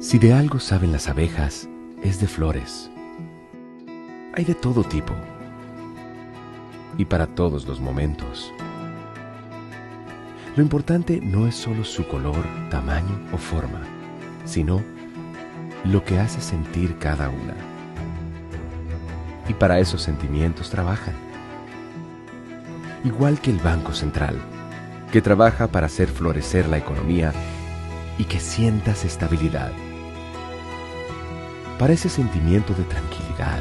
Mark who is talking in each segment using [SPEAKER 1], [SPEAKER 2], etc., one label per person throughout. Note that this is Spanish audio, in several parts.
[SPEAKER 1] Si de algo saben las abejas, es de flores. Hay de todo tipo y para todos los momentos. Lo importante no es solo su color, tamaño o forma, sino lo que hace sentir cada una. Y para esos sentimientos trabajan. Igual que el Banco Central, que trabaja para hacer florecer la economía y que sientas estabilidad. Para ese sentimiento de tranquilidad.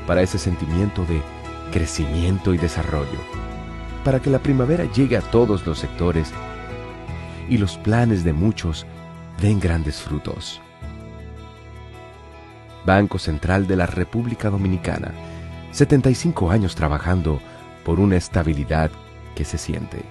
[SPEAKER 1] Para ese sentimiento de crecimiento y desarrollo. Para que la primavera llegue a todos los sectores y los planes de muchos den grandes frutos. Banco Central de la República Dominicana, 75 años trabajando por una estabilidad que se siente.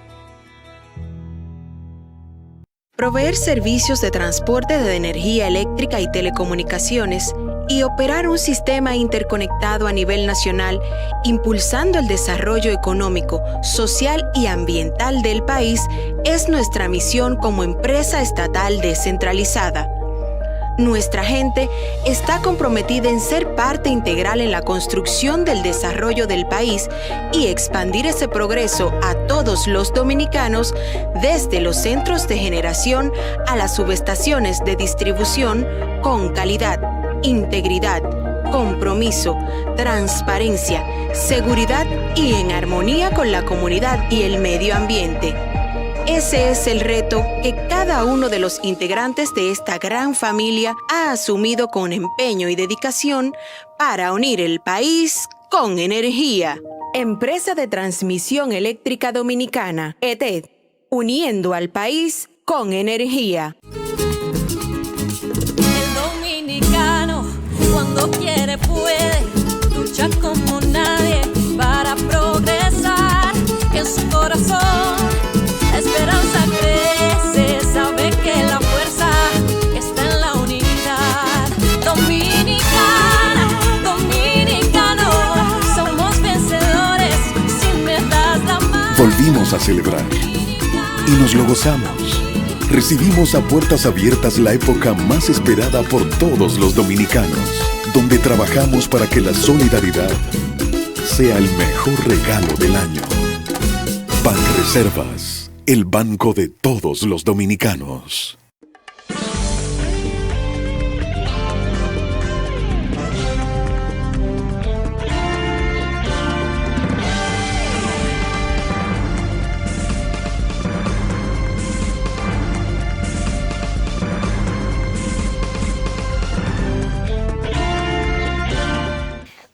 [SPEAKER 2] Proveer servicios de transporte de energía eléctrica y telecomunicaciones y operar un sistema interconectado a nivel nacional, impulsando el desarrollo económico, social y ambiental del país, es nuestra misión como empresa estatal descentralizada. Nuestra gente está comprometida en ser parte integral en la construcción del desarrollo del país y expandir ese progreso a todos los dominicanos, desde los centros de generación a las subestaciones de distribución, con calidad, integridad, compromiso, transparencia, seguridad y en armonía con la comunidad y el medio ambiente. Ese es el reto que cada uno de los integrantes de esta gran familia ha asumido con empeño y dedicación para unir el país con energía. Empresa de Transmisión Eléctrica Dominicana, ETED, uniendo al país con energía.
[SPEAKER 3] El dominicano, cuando quiere puede, lucha como nadie para progresar. En su corazón la esperanza crece, sabe que la fuerza está en la unidad. Dominicana, dominicano, somos vencedores si me das la mano.
[SPEAKER 4] Volvimos a celebrar y nos lo gozamos. Recibimos a puertas abiertas la época más esperada por todos los dominicanos, donde trabajamos para que la solidaridad sea el mejor regalo del año. Banreservas, el banco de todos los dominicanos.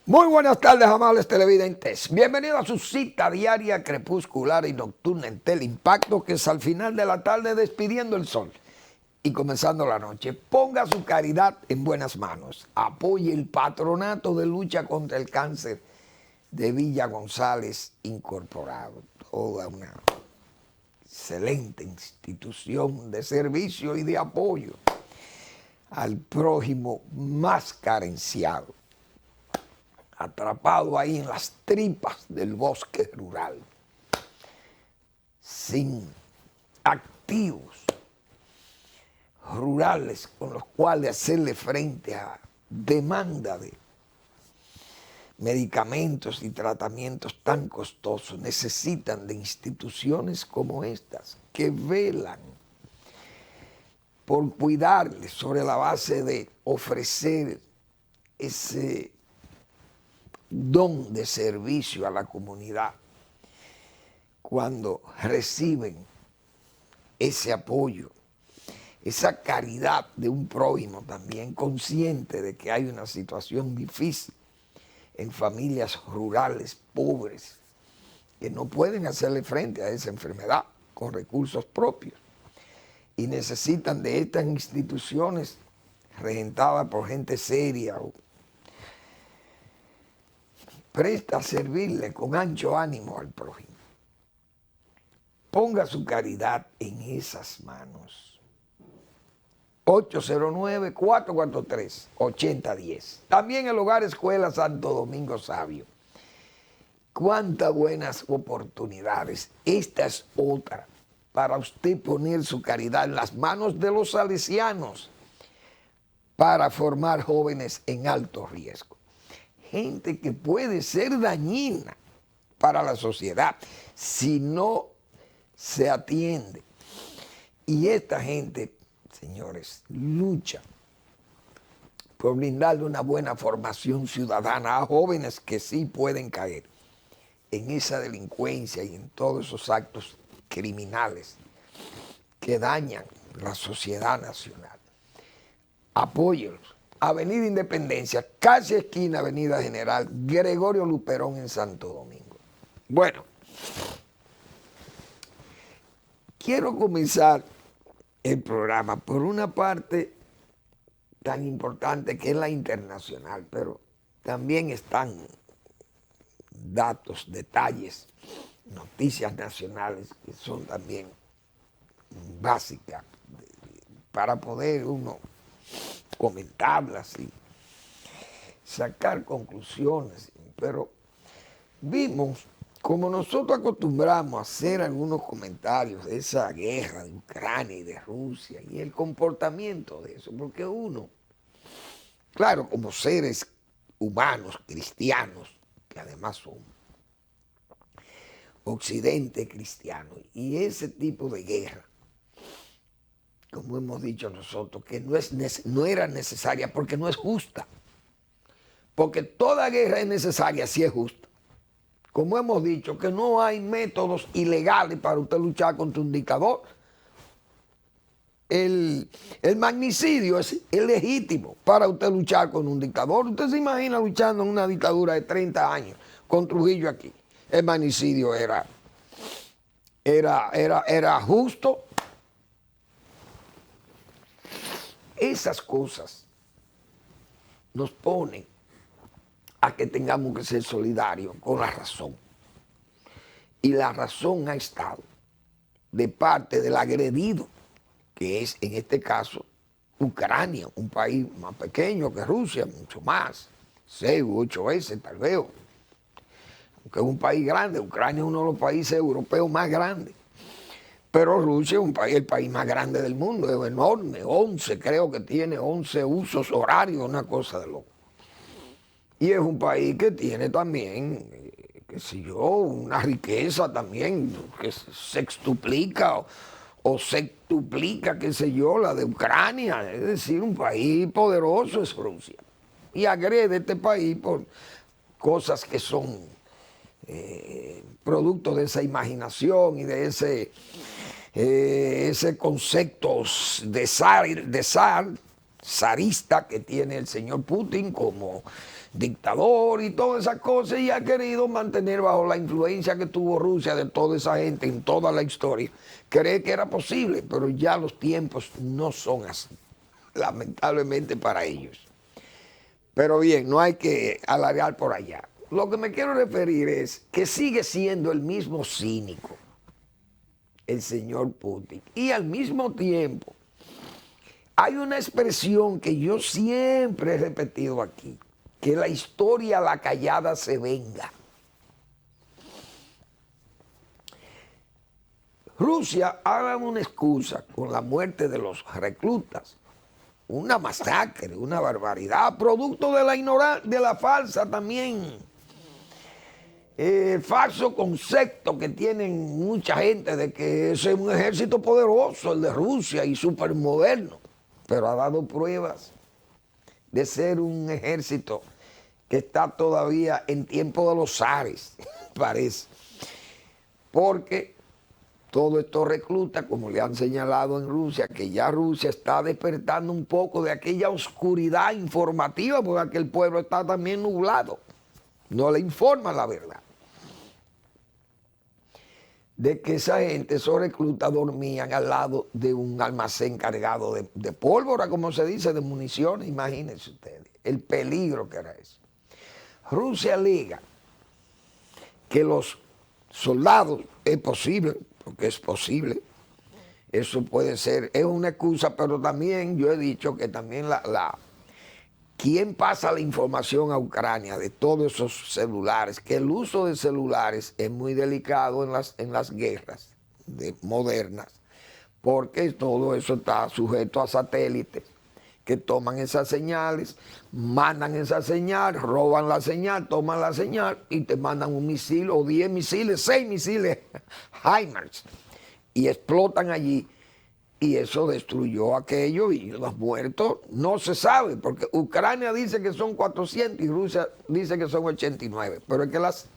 [SPEAKER 5] Muy buenas tardes, amables televidentes. Bienvenidos a su cita diaria, crepuscular y nocturna en Teleimpacto, que es al final de la tarde despidiendo el sol y comenzando la noche. Ponga su caridad en buenas manos. Apoye el Patronato de Lucha contra el Cáncer de Villa González Incorporado. Toda una excelente institución de servicio y de apoyo al prójimo más carenciado, atrapado ahí en las tripas del bosque rural, sin activos rurales con los cuales hacerle frente a demanda de medicamentos y tratamientos tan costosos. Necesitan de instituciones como estas que velan por cuidarles sobre la base de ofrecer ese don de servicio a la comunidad cuando reciben ese apoyo, esa caridad de un prójimo también, consciente de que hay una situación difícil en familias rurales pobres que no pueden hacerle frente a esa enfermedad con recursos propios y necesitan de estas instituciones regentadas por gente seria o presta a servirle con ancho ánimo al prójimo. Ponga su caridad en esas manos. 809-443-8010. También el Hogar Escuela Santo Domingo Sabio. Cuántas buenas oportunidades. Esta es otra para usted poner su caridad en las manos de los salesianos para formar jóvenes en alto riesgo. Gente que puede ser dañina para la sociedad si no se atiende. Y esta gente, señores, lucha por brindarle una buena formación ciudadana a jóvenes que sí pueden caer en esa delincuencia y en todos esos actos criminales que dañan la sociedad nacional. Apóyelos. Avenida Independencia, casi esquina Avenida General Gregorio Luperón en Santo Domingo. Bueno, quiero comenzar el programa por una parte tan importante que es la internacional, pero también están datos, detalles, noticias nacionales que son también básicas para poder uno comentarlas y sacar conclusiones. Pero vimos, como nosotros acostumbramos a hacer algunos comentarios de esa guerra de Ucrania y de Rusia y el comportamiento de eso, porque uno, claro, como seres humanos, cristianos, que además son occidente cristiano, y ese tipo de guerra, como hemos dicho nosotros, que no era necesaria porque no es justa, porque toda guerra es necesaria si es justa. Como hemos dicho, que no hay métodos ilegales para usted luchar contra un dictador. El magnicidio es legítimo para usted luchar con un dictador. Usted se imagina luchando en una dictadura de 30 años con Trujillo aquí. El magnicidio era justo. Esas cosas nos ponen a que tengamos que ser solidarios con la razón. Y la razón ha estado de parte del agredido, que es en este caso Ucrania, un país más pequeño que Rusia, mucho más, 6 u 8 veces tal vez, aunque es un país grande. Ucrania es uno de los países europeos más grandes, pero Rusia es el país más grande del mundo, es enorme, 11, creo que tiene 11 usos horarios, una cosa de loco. Y es un país que tiene también, qué sé yo, una riqueza también que sextuplica o septuplica, qué sé yo, la de Ucrania. Es decir, un país poderoso es Rusia. Y agrede este país por cosas que son producto de esa imaginación y de ese concepto de zarista que tiene el señor Putin como dictador y todas esas cosas, y ha querido mantener bajo la influencia que tuvo Rusia de toda esa gente en toda la historia. Cree que era posible, pero ya los tiempos no son así, lamentablemente para ellos. Pero bien, no hay que alargar por allá. Lo que me quiero referir es que sigue siendo el mismo cínico el señor Putin, y al mismo tiempo hay una expresión que yo siempre he repetido aquí, que la historia a la callada se venga. Rusia haga una excusa con la muerte de los reclutas, una masacre, una barbaridad, producto de la ignorancia, de la falsa también, falso concepto que tienen mucha gente de que ese es un ejército poderoso, el de Rusia, y supermoderno, pero ha dado pruebas de ser un ejército que está todavía en tiempo de los zares, parece. Porque todos estos reclutas, como le han señalado en Rusia, que ya Rusia está despertando un poco de aquella oscuridad informativa, porque aquel pueblo está también nublado, no le informa la verdad. De que esa gente, esos reclutas, dormían al lado de un almacén cargado de pólvora, como se dice, de municiones. Imagínense ustedes el peligro que era eso. Rusia alega que los soldados, es posible, porque es posible, eso puede ser, es una excusa, pero también yo he dicho que también ¿quién pasa la información a Ucrania de todos esos celulares? Que el uso de celulares es muy delicado en las guerras, modernas, porque todo eso está sujeto a satélites que toman esas señales, mandan esa señal, roban la señal, toman la señal y te mandan un misil o 10 misiles, 6 misiles HIMARS y explotan allí. Y eso destruyó aquello y los muertos no se sabe, porque Ucrania dice que son 400 y Rusia dice que son 89. Pero es que las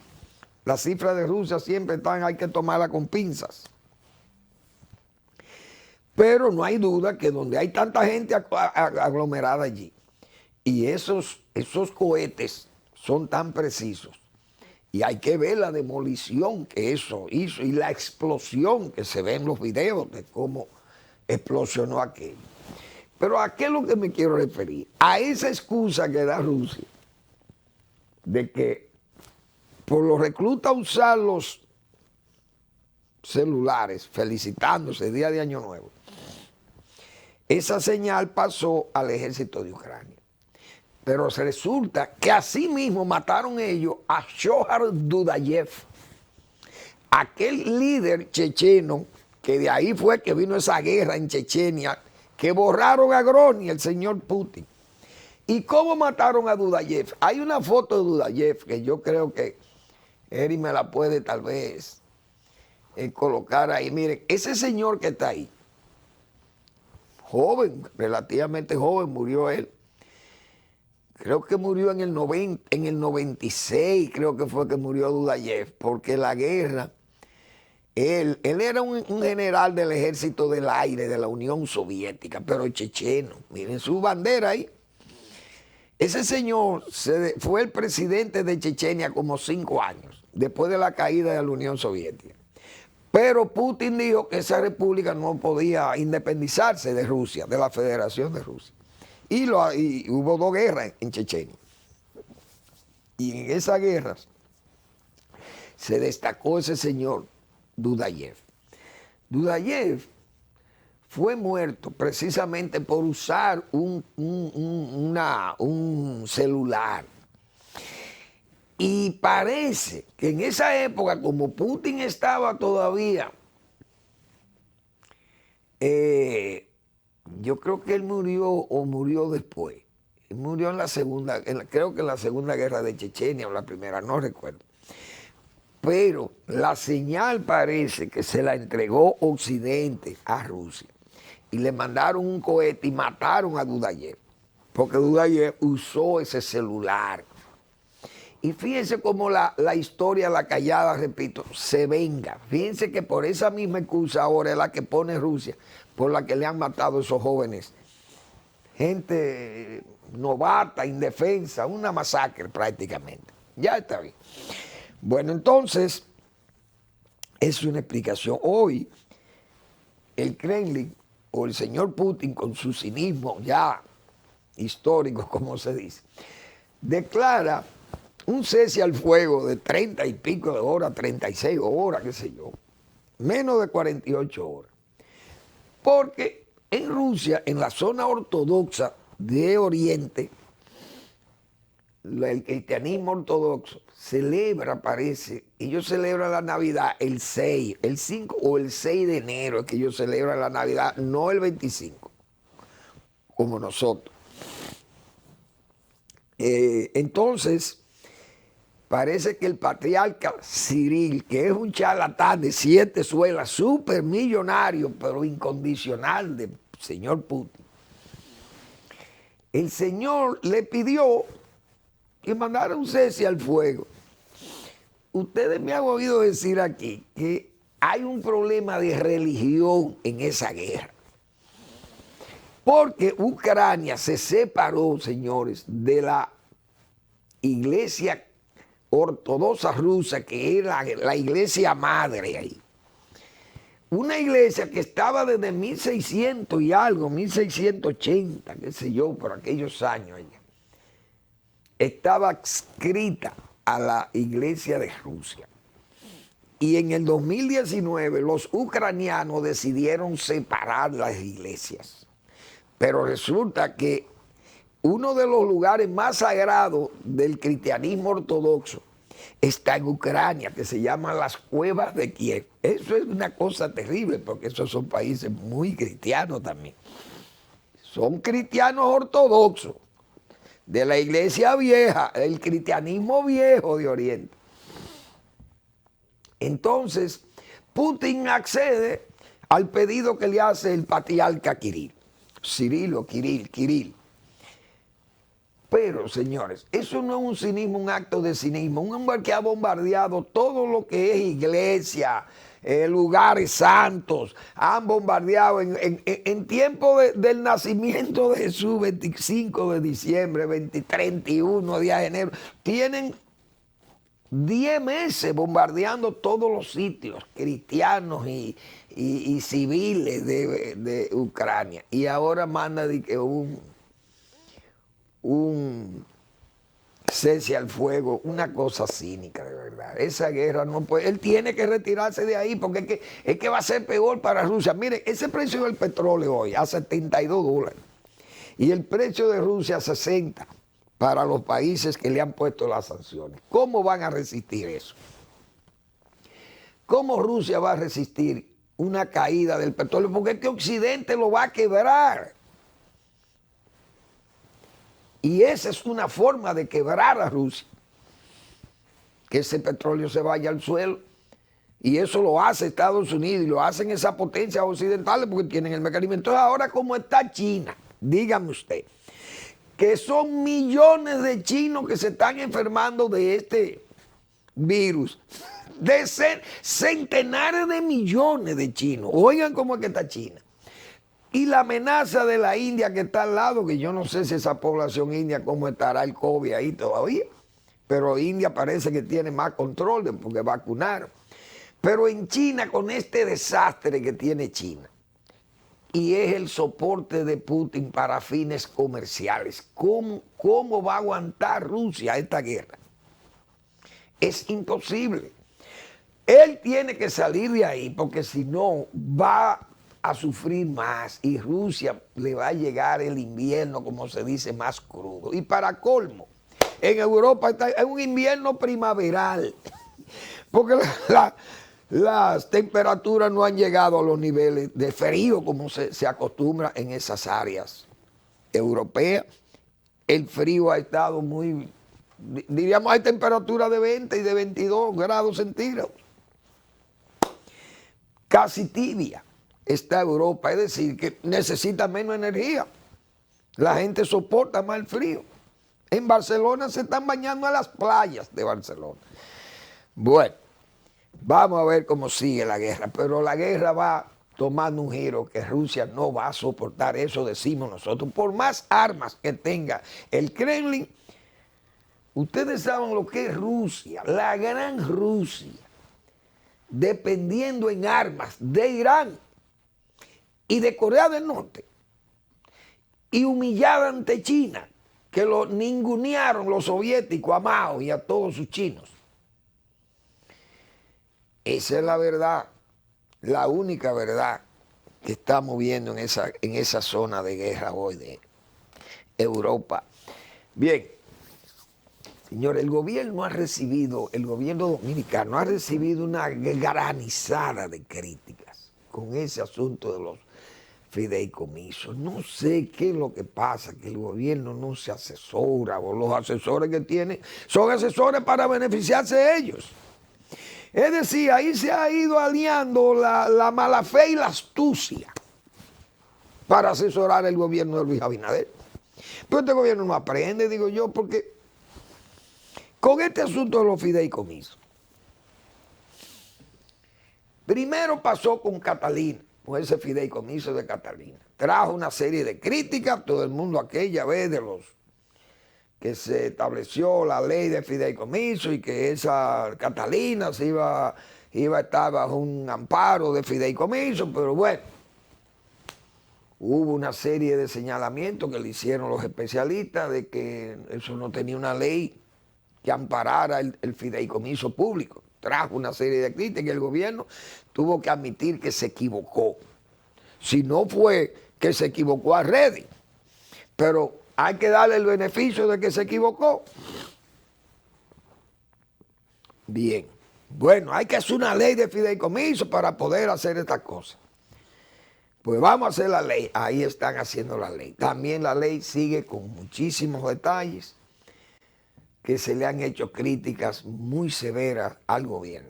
[SPEAKER 5] cifras de Rusia siempre están, hay que tomarlas con pinzas. Pero no hay duda que donde hay tanta gente aglomerada allí y esos cohetes son tan precisos, y hay que ver la demolición que eso hizo y la explosión que se ve en los videos de cómo explosionó aquello. Pero ¿a qué es lo que me quiero referir? A esa excusa que da Rusia de que por los reclutas usar los celulares felicitándose el día de Año Nuevo. Esa señal pasó al ejército de Ucrania. Pero resulta que así mismo mataron ellos a Shohar Dudayev, aquel líder checheno que de ahí fue que vino esa guerra en Chechenia, que borraron a Grozny, el señor Putin. ¿Y cómo mataron a Dudayev? Hay una foto de Dudayev que yo creo que Eri me la puede tal vez colocar ahí. Miren, ese señor que está ahí, joven, relativamente joven, murió él. Creo que murió en el 96, creo que fue que murió Dudayev, porque la guerra... Él era un general del ejército del aire de la Unión Soviética, pero checheno. Miren su bandera ahí. Ese señor fue el presidente de Chechenia como 5 años, después de la caída de la Unión Soviética. Pero Putin dijo que esa república no podía independizarse de Rusia, de la Federación de Rusia. Y hubo 2 guerras en Chechenia. Y en esas guerras se destacó ese señor Dudayev. Dudayev fue muerto precisamente por usar un celular. Y parece que en esa época, como Putin estaba todavía, yo creo que él murió o murió después. Él murió en la segunda, creo que en la segunda guerra de Chechenia o la primera, no recuerdo. Pero la señal parece que se la entregó Occidente a Rusia y le mandaron un cohete y mataron a Dudayev, porque Dudayev usó ese celular. Y fíjense cómo la historia, la callada, repito, se venga. Fíjense que por esa misma excusa ahora es la que pone Rusia, por la que le han matado a esos jóvenes. Gente novata, indefensa, una masacre prácticamente. Ya está bien. Bueno, entonces, es una explicación. Hoy, el Kremlin, o el señor Putin, con su cinismo ya histórico, como se dice, declara un cese al fuego de 30 y pico de horas, 36 horas, qué sé yo, menos de 48 horas. Porque en Rusia, en la zona ortodoxa de Oriente, el cristianismo ortodoxo celebra, parece, ellos celebran la Navidad el 6, el 5 o el 6 de enero, es que ellos celebran la Navidad, no el 25, como nosotros. Entonces, parece que el patriarca Cyril, que es un charlatán de 7 suelas, súper millonario, pero incondicional del señor Putin, el señor le pidió que mandara un cese al fuego. Ustedes me han oído decir aquí que hay un problema de religión en esa guerra. Porque Ucrania se separó, señores, de la iglesia ortodoxa rusa, que era la iglesia madre ahí. Una iglesia que estaba desde 1600 y algo, 1680, qué sé yo, por aquellos años allá. Estaba adscrita a la iglesia de Rusia. Y en el 2019 los ucranianos decidieron separar las iglesias. Pero resulta que uno de los lugares más sagrados del cristianismo ortodoxo está en Ucrania, que se llama las cuevas de Kiev. Eso es una cosa terrible, porque esos son países muy cristianos también. Son cristianos ortodoxos, de la iglesia vieja, el cristianismo viejo de Oriente. Entonces, Putin accede al pedido que le hace el patriarca Kirill. Kirill. Pero, señores, eso no es un cinismo, un acto de cinismo. Un hombre que ha bombardeado todo lo que es iglesia, lugares santos, han bombardeado en tiempo del nacimiento de Jesús, 25 de diciembre, 31 de enero, tienen 10 meses bombardeando todos los sitios cristianos y civiles de Ucrania. Y ahora manda de que un cese al fuego, una cosa cínica, de verdad. Esa guerra no puede, él tiene que retirarse de ahí porque es que va a ser peor para Rusia. Miren, ese precio del petróleo hoy a $72 y el precio de Rusia a 60 para los países que le han puesto las sanciones. ¿Cómo van a resistir eso? ¿Cómo Rusia va a resistir una caída del petróleo? Porque es que Occidente lo va a quebrar. Y esa es una forma de quebrar a Rusia. Que ese petróleo se vaya al suelo. Y eso lo hace Estados Unidos y lo hacen esas potencias occidentales porque tienen el mecanismo. Entonces ahora como está China, dígame usted, que son millones de chinos que se están enfermando de este virus. De ser centenares de millones de chinos. Oigan cómo es que está China. Y la amenaza de la India que está al lado, que yo no sé si esa población india, cómo estará el COVID ahí todavía, pero India parece que tiene más control porque vacunaron. Pero en China, con este desastre que tiene China, y es el soporte de Putin para fines comerciales, ¿cómo va a aguantar Rusia esta guerra? Es imposible. Él tiene que salir de ahí porque si no va a sufrir más y Rusia le va a llegar el invierno, como se dice, más crudo. Y para colmo, en Europa es un invierno primaveral, porque las temperaturas no han llegado a los niveles de frío como se acostumbra en esas áreas europeas. El frío ha estado muy, diríamos, hay temperaturas de 20 y de 22 grados centígrados. Casi tibia está Europa, es decir, que necesita menos energía. La gente soporta más el frío. En Barcelona se están bañando a las playas de Barcelona. Bueno, vamos a ver cómo sigue la guerra, pero la guerra va tomando un giro que Rusia no va a soportar, eso decimos nosotros. Por más armas que tenga el Kremlin, ustedes saben lo que es Rusia, la gran Rusia, dependiendo en armas de Irán y de Corea del Norte, y humillada ante China, que lo ningunearon los soviéticos a Mao y a todos sus chinos. Esa es la verdad, la única verdad que estamos viendo en esa zona de guerra hoy de Europa. Bien, señores, el gobierno dominicano ha recibido una granizada de críticas con ese asunto de los fideicomisos. No sé qué es lo que pasa, que el gobierno no se asesora, o los asesores que tiene son asesores para beneficiarse de ellos. Es decir, ahí se ha ido aliando la mala fe y la astucia para asesorar el gobierno de Luis Abinader. Pero este gobierno no aprende, digo yo, porque con este asunto de los fideicomisos, primero pasó con Catalina, con ese fideicomiso de Catalina. Trajo una serie de críticas, todo el mundo aquella vez de los que se estableció la ley de fideicomiso y que esa Catalina se iba a estar bajo un amparo de fideicomiso, pero bueno, hubo una serie de señalamientos que le hicieron los especialistas de que eso no tenía una ley que amparara el fideicomiso público. Trajo una serie de críticas y el gobierno tuvo que admitir que se equivocó. Si no fue que se equivocó a Reding, pero hay que darle el beneficio de que se equivocó. Bien. Bueno, hay que hacer una ley de fideicomiso para poder hacer estas cosas. Pues vamos a hacer la ley. Ahí están haciendo la ley. También la ley sigue con muchísimos detalles que se le han hecho críticas muy severas al gobierno.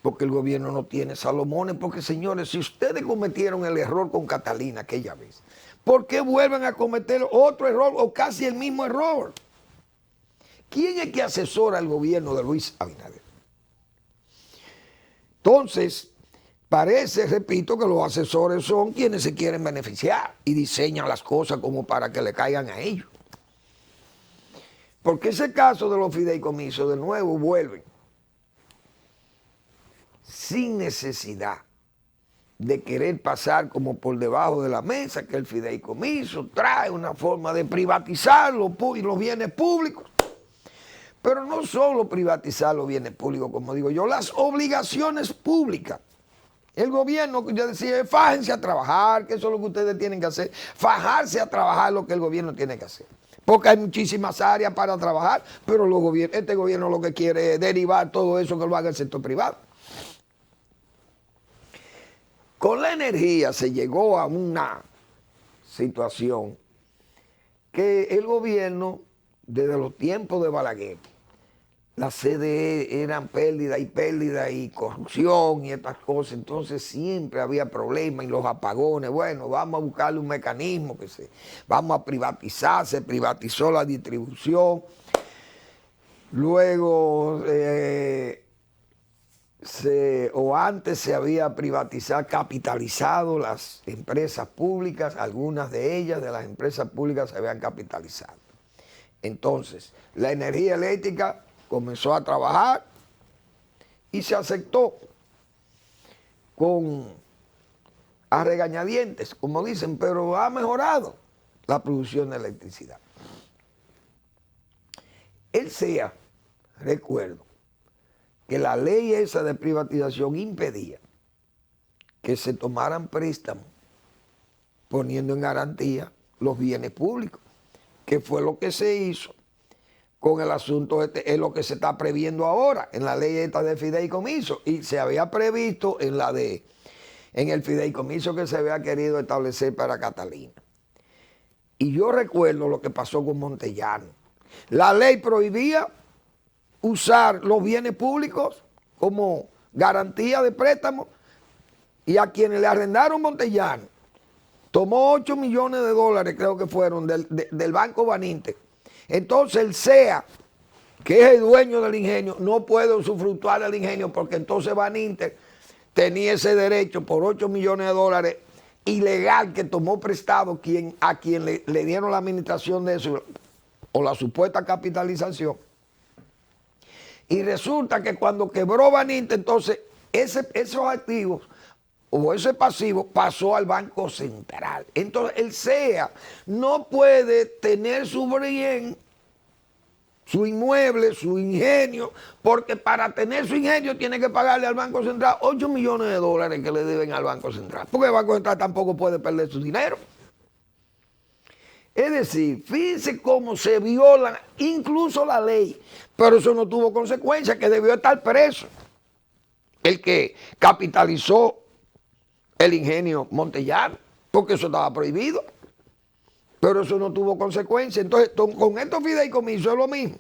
[SPEAKER 5] Porque el gobierno no tiene Salomones. Porque, señores, si ustedes cometieron el error con Catalina aquella vez, ¿por qué vuelven a cometer otro error o casi el mismo error? ¿Quién es que asesora al gobierno de Luis Abinader? Entonces, parece, repito, que los asesores son quienes se quieren beneficiar y diseñan las cosas como para que le caigan a ellos. Porque ese caso de los fideicomisos, de nuevo, vuelven sin necesidad de querer pasar como por debajo de la mesa, que el fideicomiso trae una forma de privatizar los bienes públicos. Pero no solo privatizar los bienes públicos, como digo yo, las obligaciones públicas. El gobierno, yo decía, fájense a trabajar, que eso es lo que ustedes tienen que hacer, fajarse a trabajar lo que el gobierno tiene que hacer. Porque hay muchísimas áreas para trabajar, pero este gobierno lo que quiere es derivar todo eso que lo haga el sector privado. Con la energía se llegó a una situación que el gobierno, desde los tiempos de Balaguer, las CDE eran pérdida y corrupción y estas cosas, entonces siempre había problemas y los apagones. Bueno, vamos a buscarle un mecanismo vamos a privatizar, se privatizó la distribución, luego antes se había privatizado, capitalizado las empresas públicas, algunas de ellas, de las empresas públicas se habían capitalizado. Entonces, la energía eléctrica comenzó a trabajar y se aceptó a regañadientes, como dicen, pero ha mejorado la producción de electricidad. El SEA, recuerdo, que la ley esa de privatización impedía que se tomaran préstamos poniendo en garantía los bienes públicos, que fue lo que se hizo con el asunto es lo que se está previendo ahora en la ley esta de fideicomiso, y se había previsto en el fideicomiso que se había querido establecer para Catalina. Y yo recuerdo lo que pasó con Montellano. La ley prohibía usar los bienes públicos como garantía de préstamo, y a quienes le arrendaron Montellano tomó 8 millones de dólares, creo que fueron, del Banco Baninter. Entonces el SEA, que es el dueño del ingenio, no puede usufructuar del ingenio porque entonces Baninter tenía ese derecho por 8 millones de dólares ilegal que tomó prestado a quien le dieron la administración de eso o la supuesta capitalización. Y resulta que cuando quebró Baninter, entonces esos activos o ese pasivo pasó al Banco Central. Entonces el SEA no puede tener su bien, su inmueble, su ingenio, porque para tener su ingenio tiene que pagarle al Banco Central 8 millones de dólares que le deben al Banco Central, porque el Banco Central tampoco puede perder su dinero. Es decir, fíjense cómo se viola incluso la ley, pero eso no tuvo consecuencias, que debió estar preso el que capitalizó el ingenio Montellano, porque eso estaba prohibido, pero eso no tuvo consecuencias. Entonces, con estos fideicomisos es lo mismo.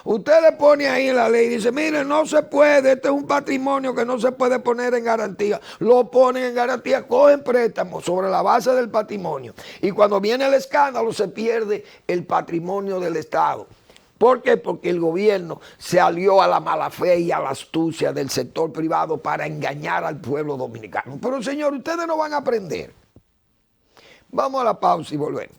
[SPEAKER 5] Usted le pone ahí en la ley y dice, mire, no se puede, este es un patrimonio que no se puede poner en garantía. Lo ponen en garantía, cogen préstamos sobre la base del patrimonio. Y cuando viene el escándalo se pierde el patrimonio del Estado. ¿Por qué? Porque el gobierno se alió a la mala fe y a la astucia del sector privado para engañar al pueblo dominicano. Pero, señor, ustedes no van a aprender. Vamos a la pausa y volvemos.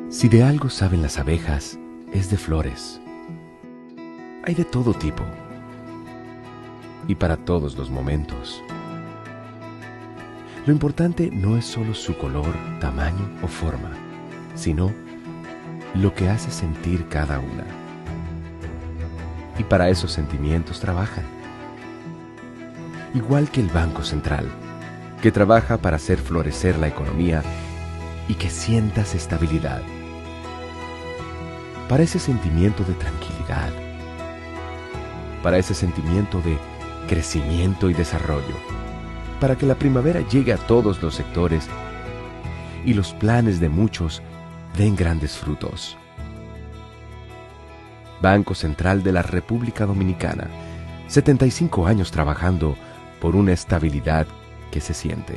[SPEAKER 1] Si de algo saben las abejas, es de flores. Hay de todo tipo. y para todos los momentos. Lo importante no es solo su color, tamaño o forma, sino lo que hace sentir cada una. Y para esos sentimientos trabajan. Igual que el Banco Central, que trabaja para hacer florecer la economía y que sientas estabilidad. Para ese sentimiento de tranquilidad. Para ese sentimiento de crecimiento y desarrollo. Para que la primavera llegue a todos los sectores y los planes de muchos den grandes frutos. Banco Central de la República Dominicana, 75 años trabajando por una estabilidad que se siente.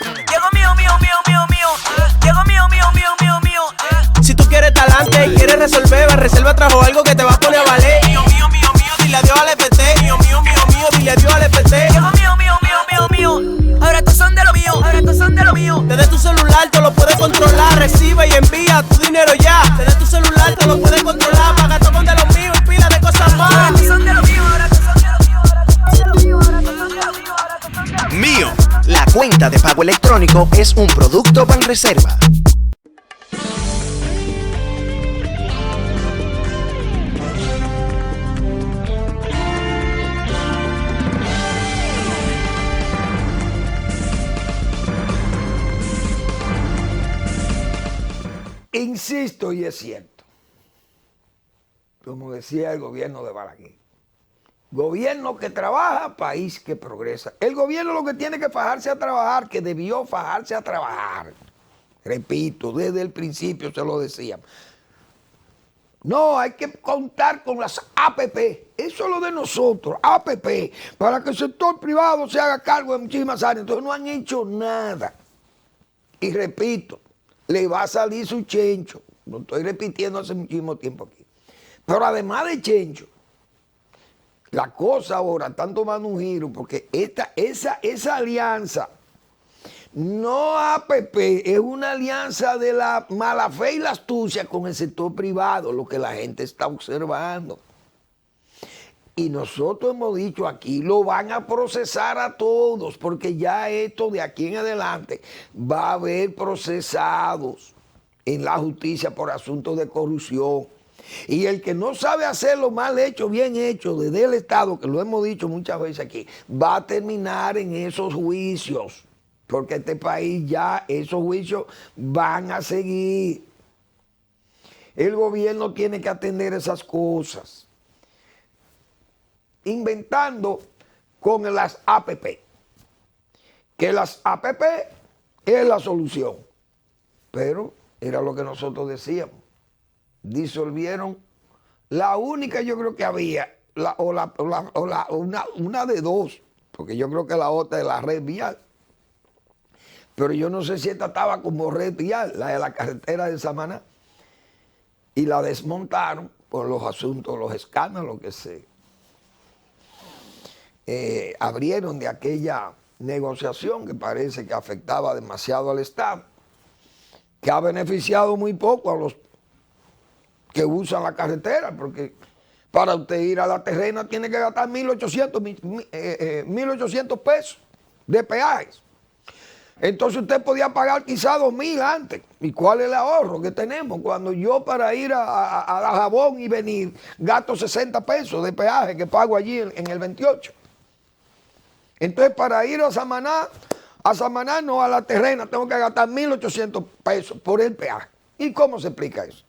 [SPEAKER 6] Llegó mío, mío, mío, mío, mío. Llegó mío, mío, mío, mío, mío. Si tú quieres talante y quieres resolver, Reserva trajo algo que te va a poner a valer. Mío, mío, mío, mío, dile adiós al FT. Mío, mío, mío, mío, dile adiós al FT. Llegó mío, mío, mío, mío, mío. Ahora estos son de lo mío, ahora estos son de lo mío. Desde tu celular tú lo puedes controlar. Recibe y envía tu dinero ya. Desde tu celular tú lo puedes controlar. Paga todo con de lo mío y pila de cosas más. Ahora estos son de lo mío, ahora estos son de lo mío, ahora estos son de lo mío, ahora estos son de lo mío, ahora estos son de lo mío.
[SPEAKER 7] Mío. La cuenta de pago electrónico es un producto Banreserva.
[SPEAKER 5] Insisto, y es cierto, como decía el gobierno de Balaguer, gobierno que trabaja, país que progresa. El gobierno lo que tiene que fajarse a trabajar, que debió fajarse a trabajar. Repito, desde el principio se lo decíamos. No, hay que contar con las APP. Eso es lo de nosotros, APP, para que el sector privado se haga cargo de muchísimas áreas. Entonces no han hecho nada. Y repito, le va a salir su chencho. Lo estoy repitiendo hace muchísimo tiempo aquí. Pero además de chencho, la cosa ahora están tomando un giro porque esa alianza, no APP, es una alianza de la mala fe y la astucia con el sector privado, lo que la gente está observando. Y nosotros hemos dicho aquí, lo van a procesar a todos, porque ya esto de aquí en adelante va a haber procesados en la justicia por asuntos de corrupción. Y el que no sabe hacerlo mal hecho, bien hecho, desde el Estado, que lo hemos dicho muchas veces aquí, va a terminar en esos juicios, porque este país ya esos juicios van a seguir. El gobierno tiene que atender esas cosas. Inventando con las APP, que las APP es la solución, pero era lo que nosotros decíamos, disolvieron la única, yo creo que había, una de dos, porque yo creo que la otra es la red vial, pero yo no sé si esta estaba como red vial, la de la carretera de Samaná, y la desmontaron por los asuntos, los escándalos que se abrieron de aquella negociación que parece que afectaba demasiado al Estado, que ha beneficiado muy poco a los que usan la carretera, porque para usted ir a la terrena tiene que gastar 1.800 pesos de peajes. Entonces usted podía pagar quizá 2.000 antes. ¿Y cuál es el ahorro que tenemos? Cuando yo para ir a la Jabón y venir gasto 60 pesos de peaje que pago allí en el 28. Entonces, para ir a Samaná no, a la terrena, tengo que gastar 1.800 pesos por el peaje. ¿Y cómo se explica eso?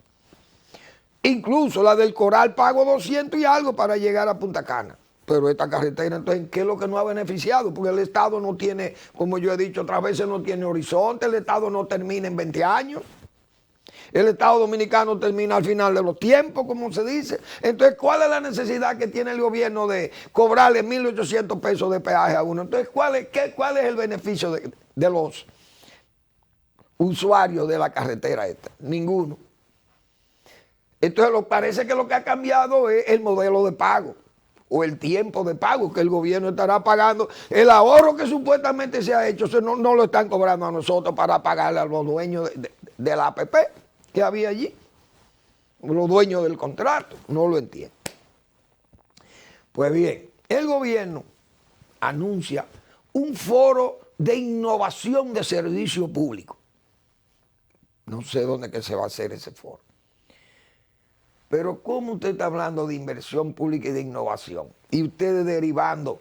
[SPEAKER 5] Incluso la del Coral pago 200 y algo para llegar a Punta Cana. Pero esta carretera, entonces, ¿qué es lo que nos ha beneficiado? Porque el Estado no tiene, como yo he dicho otras veces, no tiene horizonte, el Estado no termina en 20 años. El Estado Dominicano termina al final de los tiempos, como se dice. Entonces, ¿cuál es la necesidad que tiene el gobierno de cobrarle 1.800 pesos de peaje a uno? Entonces, ¿cuál es el beneficio de los usuarios de la carretera esta? Ninguno. Entonces, parece que lo que ha cambiado es el modelo de pago o el tiempo de pago que el gobierno estará pagando. El ahorro que supuestamente se ha hecho, no lo están cobrando a nosotros para pagarle a los dueños de la APP que había allí, los dueños del contrato. No lo entiendo. Pues bien, el gobierno anuncia un foro de innovación de servicio público. No sé dónde que se va a hacer ese foro. Pero ¿cómo usted está hablando de inversión pública y de innovación? Y ustedes derivando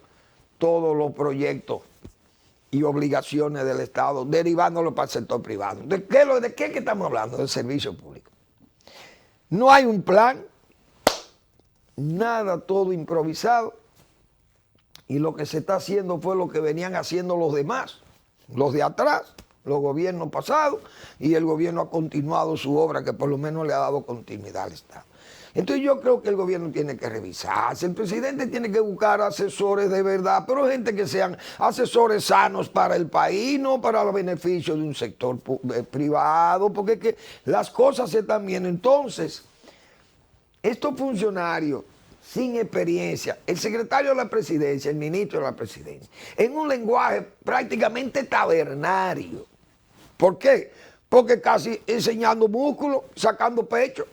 [SPEAKER 5] todos los proyectos y obligaciones del Estado, derivándolo para el sector privado. ¿De qué es que estamos hablando? Del servicio público. No hay un plan, nada, todo improvisado. Y lo que se está haciendo fue lo que venían haciendo los demás, los de atrás, los gobiernos pasados, y el gobierno ha continuado su obra, que por lo menos le ha dado continuidad al Estado. Entonces yo creo que el gobierno tiene que revisarse, el presidente tiene que buscar asesores de verdad, pero gente que sean asesores sanos para el país, no para los beneficios de un sector privado, porque es que las cosas se están viendo. Entonces, estos funcionarios sin experiencia, el secretario de la presidencia, el ministro de la presidencia, en un lenguaje prácticamente tabernario. ¿Por qué? Porque casi enseñando músculos, sacando pecho.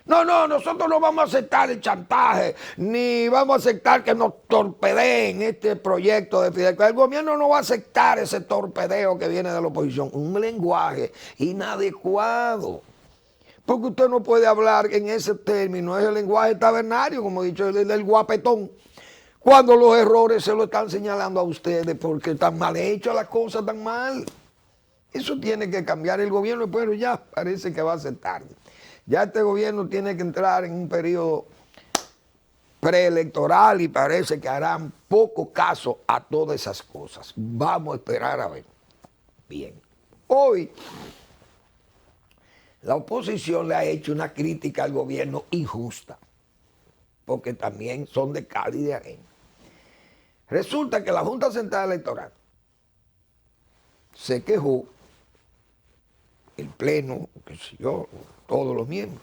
[SPEAKER 5] No, nosotros no vamos a aceptar el chantaje, ni vamos a aceptar que nos torpedeen este proyecto de Fidel. El gobierno no va a aceptar ese torpedeo que viene de la oposición. Un lenguaje inadecuado. Porque usted no puede hablar en ese término, es el lenguaje tabernario, como he dicho, el del guapetón. Cuando los errores se lo están señalando a ustedes porque están mal hechas las cosas, tan mal. Eso tiene que cambiar el gobierno, pero ya parece que va a ser tarde. Ya este gobierno tiene que entrar en un periodo preelectoral y parece que harán poco caso a todas esas cosas. Vamos a esperar a ver. Bien. Hoy la oposición le ha hecho una crítica al gobierno injusta, porque también son de cal y de arena. Resulta que la Junta Central Electoral se quejó, el Pleno, qué sé yo, todos los miembros,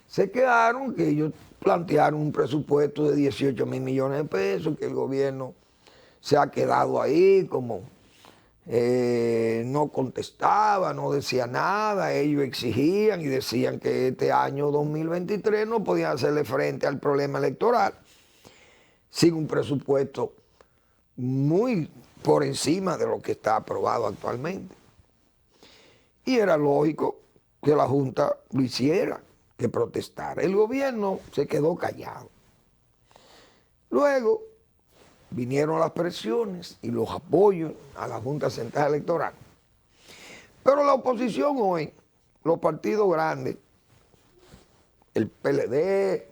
[SPEAKER 5] se quejaron que ellos plantearon un presupuesto de 18 mil millones de pesos, que el gobierno se ha quedado ahí como no contestaba, no decía nada. Ellos exigían y decían que este año 2023 no podían hacerle frente al problema electoral sin un presupuesto muy por encima de lo que está aprobado actualmente. Y era lógico que la Junta lo hiciera, que protestara. El gobierno se quedó callado. Luego vinieron las presiones y los apoyos a la Junta Central Electoral. Pero la oposición hoy, los partidos grandes, el PLD,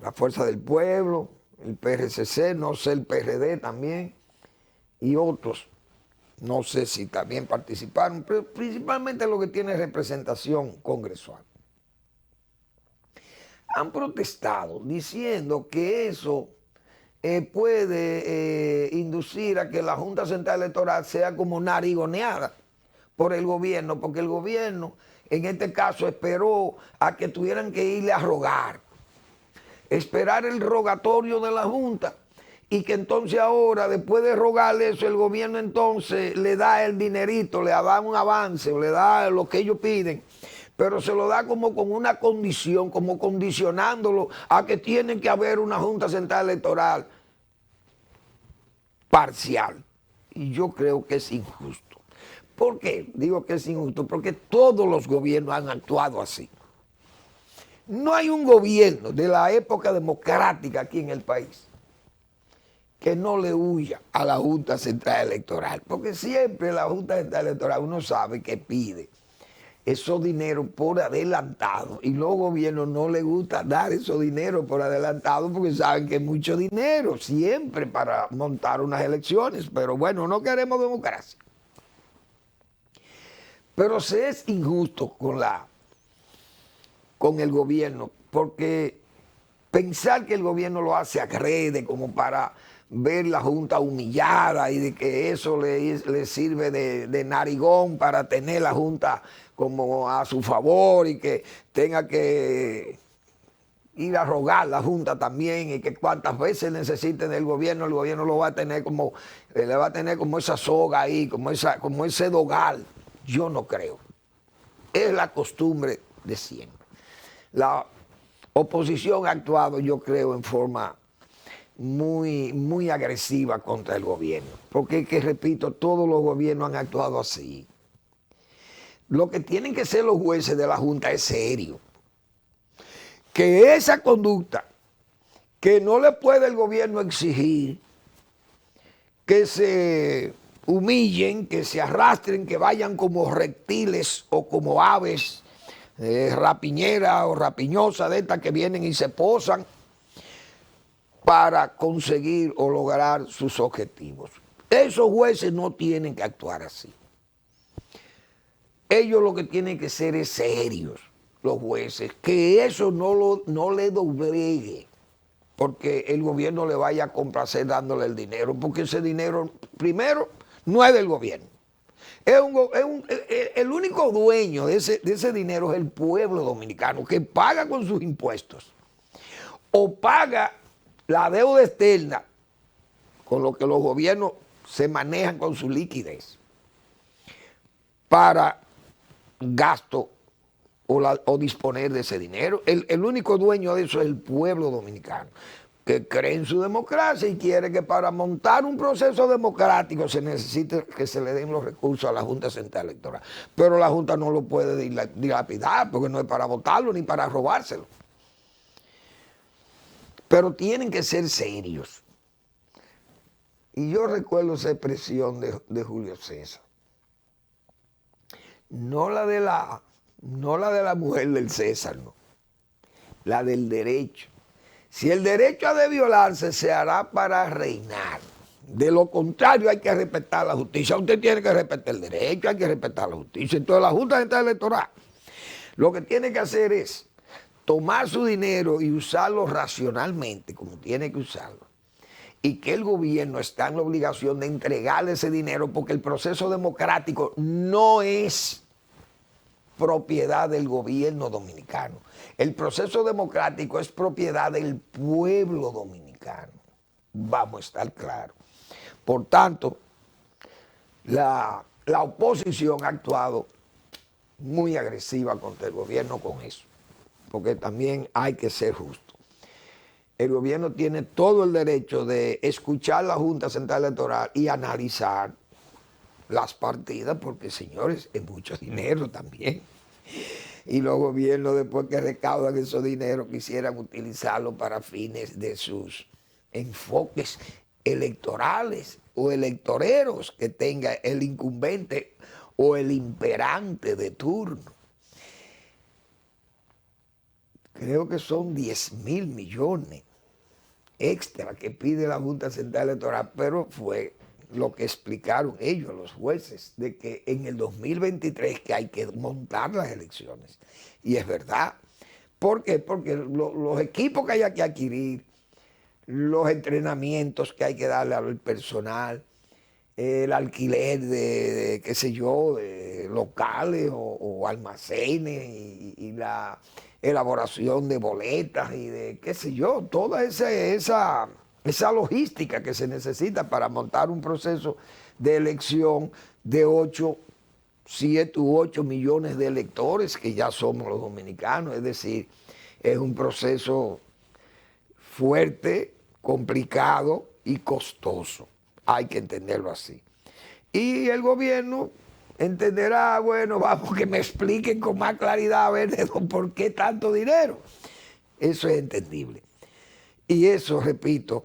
[SPEAKER 5] la Fuerza del Pueblo, el PRCC, no sé, el PRD también, y otros, no sé si también participaron, pero principalmente lo que tiene representación congresual, han protestado diciendo que eso puede inducir a que la Junta Central Electoral sea como narigoneada por el gobierno, porque el gobierno en este caso esperó a que tuvieran que irle a rogar, esperar el rogatorio de la Junta, y que entonces ahora, después de rogarle eso, el gobierno entonces le da el dinerito, le da un avance, o le da lo que ellos piden, pero se lo da como con una condición, como condicionándolo a que tiene que haber una Junta Central Electoral parcial. Y yo creo que es injusto. ¿Por qué digo que es injusto? Porque todos los gobiernos han actuado así. No hay un gobierno de la época democrática aquí en el país que no le huya a la Junta Central Electoral, porque siempre la Junta Central Electoral uno sabe que pide esos dineros por adelantado, y los gobiernos no les gusta dar esos dineros por adelantado porque saben que es mucho dinero siempre para montar unas elecciones, pero bueno, no queremos democracia. Pero se es injusto con el gobierno, porque pensar que el gobierno lo hace agrede como para ver la Junta humillada y de que eso le sirve de narigón para tener la Junta como a su favor y que tenga que ir a rogar la Junta también, y que cuantas veces necesiten del gobierno, el gobierno lo va a tener como, le va a tener como esa soga ahí, como ese dogal. Yo no creo. Es la costumbre de siempre. La oposición ha actuado, yo creo, en forma muy agresiva contra el gobierno. Porque es que, repito, todos los gobiernos han actuado así. Lo que tienen que ser los jueces de la Junta es serio. Que esa conducta que no le puede el gobierno exigir, que se humillen, que se arrastren, que vayan como reptiles o como aves rapiñeras o rapiñosas de estas que vienen y se posan para conseguir o lograr sus objetivos. Esos jueces no tienen que actuar así. Ellos lo que tienen que ser es serios, los jueces, que eso no le doblegue, porque el gobierno le vaya a complacer dándole el dinero, porque ese dinero, primero, no es del gobierno. El único dueño de ese dinero es el pueblo dominicano, que paga con sus impuestos o paga la deuda externa con lo que los gobiernos se manejan con su liquidez para gasto o disponer de ese dinero. El único dueño de eso es el pueblo dominicano, que cree en su democracia y quiere que para montar un proceso democrático se necesite que se le den los recursos a la Junta Central Electoral. Pero la Junta no lo puede dilapidar porque no es para votarlo ni para robárselo. Pero tienen que ser serios. Y yo recuerdo esa expresión de Julio César. No la de la mujer del César, no. La del derecho. Si el derecho ha de violarse, se hará para reinar. De lo contrario, hay que respetar la justicia. Usted tiene que respetar el derecho, hay que respetar la justicia. Entonces, la Junta Central Electoral lo que tiene que hacer es tomar su dinero y usarlo racionalmente, como tiene que usarlo. Y que el gobierno está en la obligación de entregarle ese dinero, porque el proceso democrático no es propiedad del gobierno dominicano. El proceso democrático es propiedad del pueblo dominicano. Vamos a estar claros. Por tanto, la oposición ha actuado muy agresiva contra el gobierno con eso, porque también hay que ser justo. El gobierno tiene todo el derecho de escuchar la Junta Central Electoral y analizar las partidas, porque, señores, es mucho dinero también. Y los gobiernos, después que recaudan esos dineros, quisieran utilizarlo para fines de sus enfoques electorales o electoreros que tenga el incumbente o el imperante de turno. Creo que son 10.000 millones extra que pide la Junta Central Electoral, pero fue lo que explicaron ellos, los jueces, de que en el 2023 que hay que montar las elecciones. Y es verdad. ¿Por qué? Porque los equipos que hay que adquirir, los entrenamientos que hay que darle al personal, el alquiler de qué sé yo, de locales o almacenes y la elaboración de boletas y de qué sé yo, toda esa logística que se necesita para montar un proceso de elección de 7 u 8 millones de electores que ya somos los dominicanos. Es decir, es un proceso fuerte, complicado y costoso. Hay que entenderlo así. Y el gobierno entenderá, bueno, vamos, que me expliquen con más claridad a ver por qué tanto dinero. Eso es entendible. Y eso, repito,